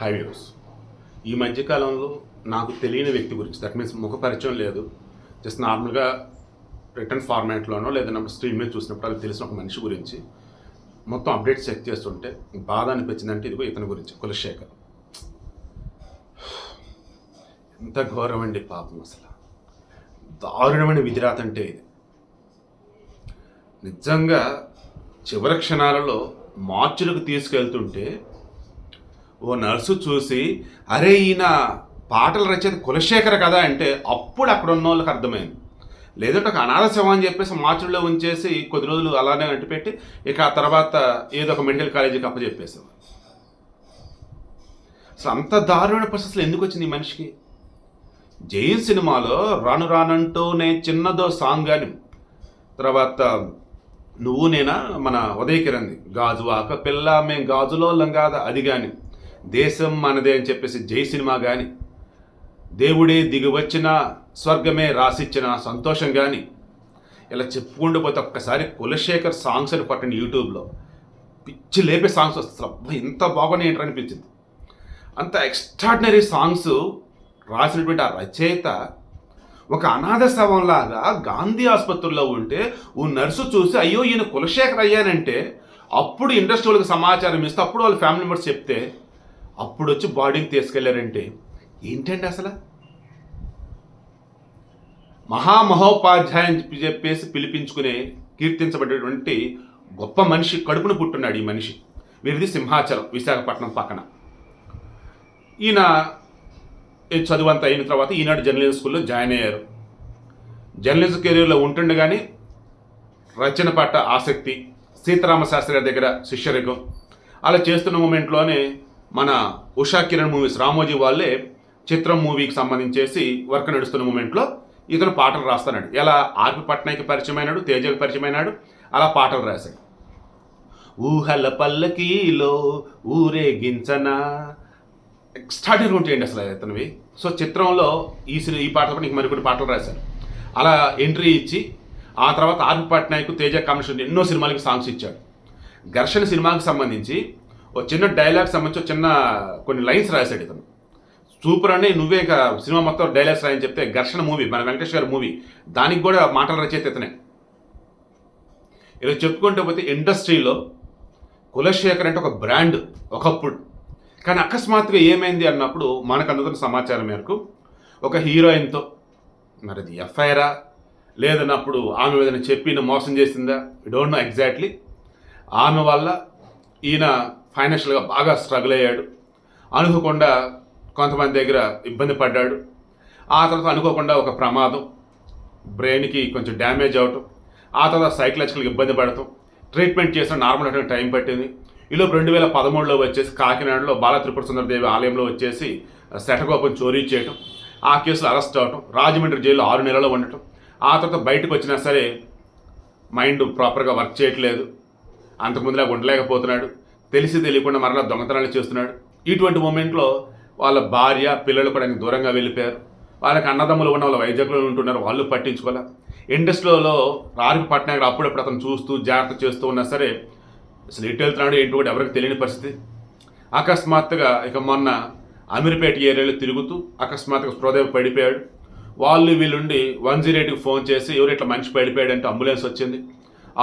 Hi views. ఈ మధ్యకాలంలో నాకు తెలియని వ్యక్తి గురించి, దట్ మీన్స్ ముఖ పరిచయం లేదు, జస్ట్ నార్మల్గా రిటర్న్ ఫార్మాట్లోనో లేదన్నా స్క్రీన్ మీద చూసినప్పుడు అది తెలిసిన ఒక మనిషి గురించి మొత్తం అప్డేట్స్ చెక్ చేస్తుంటే బాధ అనిపించిందంటే ఇదిగో ఇతని గురించి, కులశేఖర్. ఎంత ఘోరం అండి పాపం, అసలు దారుణమైన విధిరాత అంటే ఇది. నిజంగా చివరి క్షణాలలో మార్చులకు తీసుకెళ్తుంటే ఓ నర్సు చూసి, అరే ఈయన పాటల రచయిత కులశేఖర్ కదా అంటే అప్పుడు అక్కడ ఉన్న వాళ్ళకి అర్థమైంది. లేదంటే ఒక అనాథ శవం అని చెప్పేసి మార్చుల్లో ఉంచేసి కొద్ది రోజులు అలానే అంటిపెట్టి ఇక ఆ తర్వాత ఏదో ఒక మెడికల్ కాలేజీకి అప్పచెప్పేసాం. అసలు అంత దారుణ పరిస్థితులు ఎందుకు వచ్చింది ఈ మనిషికి? జైన్ సినిమాలో రాను రానంటూనే చిన్నదో సాంగ్ కానీ, తర్వాత నువ్వు నేనా మన ఉదయ్ కిరణ్ది గాజు ఆక పిల్ల మేం గాజులోళ్ళం కాదా అది కానీ, దేశం మనదే అని చెప్పేసి జై సినిమా కానీ, దేవుడే దిగి వచ్చిన స్వర్గమే రాసిచ్చిన సంతోషం కానీ, ఇలా చెప్పుకుంటూ పోతే ఒక్కసారి కులశేఖర్ సాంగ్స్ అని పట్టండి యూట్యూబ్లో, పిచ్చి లేపే సాంగ్స్ వస్తాయి. ఇంత బాగున్నాయి ఏంటని అనిపించింది. అంత ఎక్స్ట్రాడినరీ సాంగ్స్ రాసినటువంటి ఆ రచయిత ఒక అనాథ శవంలాగా గాంధీ ఆసుపత్రిలో ఉంటే ఓ నర్సు చూసి అయ్యో ఈయన కులశేఖర్ అయ్యానంటే అప్పుడు ఇండస్ట్రీ వాళ్ళకి సమాచారం ఇస్తే అప్పుడు వాళ్ళ ఫ్యామిలీ మెంబర్స్ చెప్తే అప్పుడు వచ్చి బాడీని తీసుకెళ్లారంటే ఏంటండి అసలు? మహామహోపాధ్యాయ అని చెప్పేసి పిలిపించుకునే కీర్తించబడేటువంటి గొప్ప మనిషి కడుపును పుట్టున్నాడు ఈ మనిషి. వీరిది సింహాచలం, విశాఖపట్నం పక్కన. ఈయన చదువు అంతా అయిన తర్వాత ఈనాడు జర్నలిజం స్కూల్లో జాయిన్ అయ్యారు. జర్నలిజం కెరీర్లో ఉంటుండగానే రచన పట్ల ఆసక్తి, సీతారామ శాస్త్రి గారి దగ్గర శిష్యరికం, అలా చేస్తున్న మూమెంట్లోనే మన ఉషా కిరణ్ మూవీస్ రామోజీ వాళ్ళే చిత్రం మూవీకి సంబంధించేసి వర్క్ నడుస్తున్న మూమెంట్లో ఇతను పాటలు రాస్తున్నాడు. ఎలా ఆర్పి పట్నాయకి పరిచయం అయినాడు, తేజకి పరిచయం అయినాడు, అలా పాటలు రాశాడు. ఊహల పల్లకీలో ఊరేగించనా, ఎక్స్ట్రాడినరీ ఉంటాయండి అసలు ఇతనివి. సో చిత్రంలో ఈ పాటలు కూడా నీకు మరికొన్ని పాటలు రాశారు. అలా ఎంట్రీ ఇచ్చి ఆ తర్వాత ఆర్పి పట్నాయక్, తేజ కాంబినేషన్ ఎన్నో సినిమాలకి సాంగ్స్ ఇచ్చాడు. ఘర్షణ సినిమాకి సంబంధించి ఒక చిన్న డైలాగ్ సంబంధించి చిన్న కొన్ని లైన్స్ రాశాడు ఇతను. సూపర్ అని నువ్వే ఇంకా సినిమా మొత్తం డైలాగ్స్ రాయని చెప్తే ఘర్షణ మూవీ, మన వెంకటేష్ గారి మూవీ, దానికి కూడా మాటలు రచయిత ఇతనే. ఇలా చెప్పుకుంటూ పోతే ఇండస్ట్రీలో కులశేఖర్ అంటే ఒక బ్రాండ్ ఒకప్పుడు. కానీ అకస్మాత్తుగా ఏమైంది అన్నప్పుడు మనకు అందుతున్న సమాచారం మేరకు ఒక హీరోయిన్తో, మరి అది ఎఫ్ఐఆరా లేదన్నప్పుడు ఆమె ఏదైనా చెప్పి మోసం చేసిందా, డోంట్ నో ఎగ్జాక్ట్లీ. ఆమె వల్ల ఈయన ఫైనాన్షియల్గా బాగా స్ట్రగుల్ అయ్యాడు. అనుకోకుండా కొంతమంది దగ్గర ఇబ్బంది పడ్డాడు. ఆ తర్వాత అనుకోకుండా ఒక ప్రమాదం, బ్రెయిన్కి కొంచెం డ్యామేజ్ అవటం, ఆ తర్వాత సైకలాజికల్గా ఇబ్బంది పడటం, ట్రీట్మెంట్ చేసిన నార్మల్ అవడానికి టైం పట్టింది. ఈలోపు 2013లో వచ్చేసి కాకినాడలో బాల త్రిపుర సుందరదేవి ఆలయంలో వచ్చేసి శటకోపం చోరీ చేయటం, ఆ కేసులో అరెస్ట్ అవటం, రాజమండ్రి జైల్లో 6 నెలలు ఉండటం, ఆ తర్వాత బయటకు వచ్చినా సరే మైండ్ ప్రాపర్గా వర్క్ చేయట్లేదు, అంతకుముందులా ఉండలేకపోతున్నాడు, తెలిసి తెలియకుండా మరలా దొంగతనాలు చేస్తున్నాడు. ఇటువంటి మూమెంట్లో వాళ్ళ భార్య పిల్లలు కూడా ఆయనకు దూరంగా వెళ్ళిపోయారు. వాళ్ళకి అన్నదమ్ములు ఉన్న వాళ్ళ వైజాగ్లో ఉంటున్నారు, వాళ్ళు పట్టించుకోలే. ఇండస్ట్రీలో ఆర్పి పట్నాయక్ అప్పుడప్పుడు అతను చూస్తూ జాగ్రత్త చేస్తూ ఉన్నా సరే అసలు ఎటు వెళ్తున్నాడు ఏంటి కూడా ఎవరికి తెలియని పరిస్థితి. అకస్మాత్తుగా ఇక మొన్న అమీర్పేట ఏరియాలో తిరుగుతూ అకస్మాత్తుగా స్పృహదేవి పడిపోయాడు. వాళ్ళు వీళ్ళుండి 108కి ఫోన్ చేసి ఎవరు ఇట్లా మనిషి పడిపోయాడు అంటే అంబులెన్స్ వచ్చింది.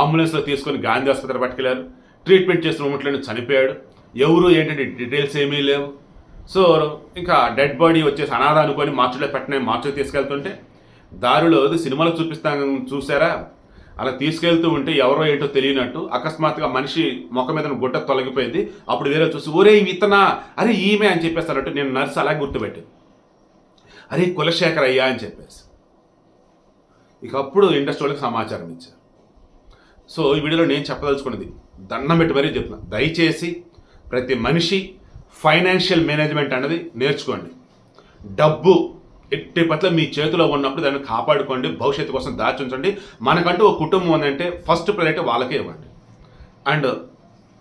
అంబులెన్స్లో తీసుకొని గాంధీ ఆసుపత్రి పట్టుకెళ్ళారు. ట్రీట్మెంట్ చేసిన మూమెంట్లోనే చనిపోయాడు. ఎవరు ఏంటంటే డీటెయిల్స్ ఏమీ లేవు. సో ఇంకా డెడ్ బాడీ వచ్చేసి అనాథ అనుకొని మార్చులో పెట్టిన మార్చులో తీసుకెళ్తుంటే దారిలో సినిమాలో చూపిస్తాను చూసారా, అలా తీసుకెళ్తూ ఉంటే ఎవరో ఏంటో తెలియనట్టు అకస్మాత్తుగా మనిషి ముఖం మీద గుట్ట తొలగిపోయింది. అప్పుడు వేరే చూసి ఒరే ఇతనా, అరే ఈమె అని చెప్పేస్తారంటూ నేను నర్సు అలాగే గుర్తుపెట్టింది, అరే కులశేఖర్ అయ్యా అని చెప్పేసి. ఇక అప్పుడు ఇండస్ట్రీ వాళ్ళకి సమాచారం ఇచ్చారు. సో ఈ వీడియోలో నేను చెప్పదలుచుకున్నది, దండం పెట్టి మరీ చెప్తున్నా, దయచేసి ప్రతి మనిషి ఫైనాన్షియల్ మేనేజ్మెంట్ అనేది నేర్చుకోండి. డబ్బు ఎట్టి పట్ల మీ చేతిలో ఉన్నప్పుడు దాన్ని కాపాడుకోండి, భవిష్యత్తు కోసం దాచి ఉంచండి. మనకంటూ ఒక కుటుంబం ఉందంటే ఫస్ట్ ప్రయారిటీ వాళ్ళకే ఇవ్వండి. అండ్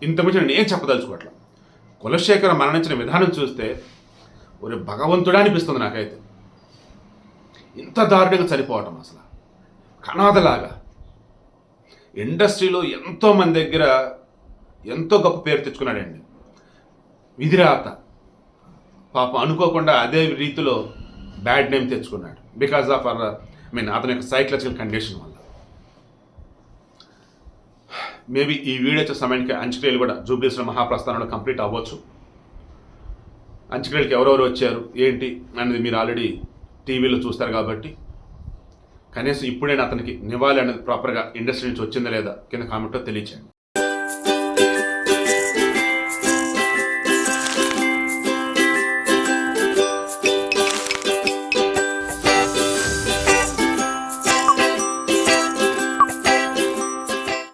ఇంతకుమించి నేను ఏం చెప్పదలుచుకోవట్లా. కులశేఖర్ మరణించిన విధానం చూస్తే ఒక భగవంతుడా అనిపిస్తుంది నాకైతే. ఇంత దారుణంగా చనిపోవటం అసలు కనాదలాగా. ఇండస్ట్రీలో ఎంతోమంది దగ్గర ఎంతో గొప్ప పేరు తెచ్చుకున్నాడండి. విధిరాత పాపం అనుకోకుండా అదే రీతిలో బ్యాడ్ నేమ్ తెచ్చుకున్నాడు బికాజ్ ఆఫ్ అతని యొక్క సైకలాజికల్ కండిషన్ వల్ల. మేబీ ఈ వీడియో వచ్చే సమయానికి అంత్యక్రియలు కూడా జూబ్లీస్లో మహాప్రస్థానంలో కంప్లీట్ అవ్వచ్చు. అంత్యక్రియలకు ఎవరెవరు వచ్చారు ఏంటి అనేది మీరు ఆల్రెడీ టీవీలో చూస్తారు కాబట్టి కనీసం ఇప్పుడైనా అతనికి నివాళి అనేది ప్రాపర్గా ఇండస్ట్రీ నుంచి వచ్చిందా లేదా కింద కామెంట్లో తెలియచేయండి.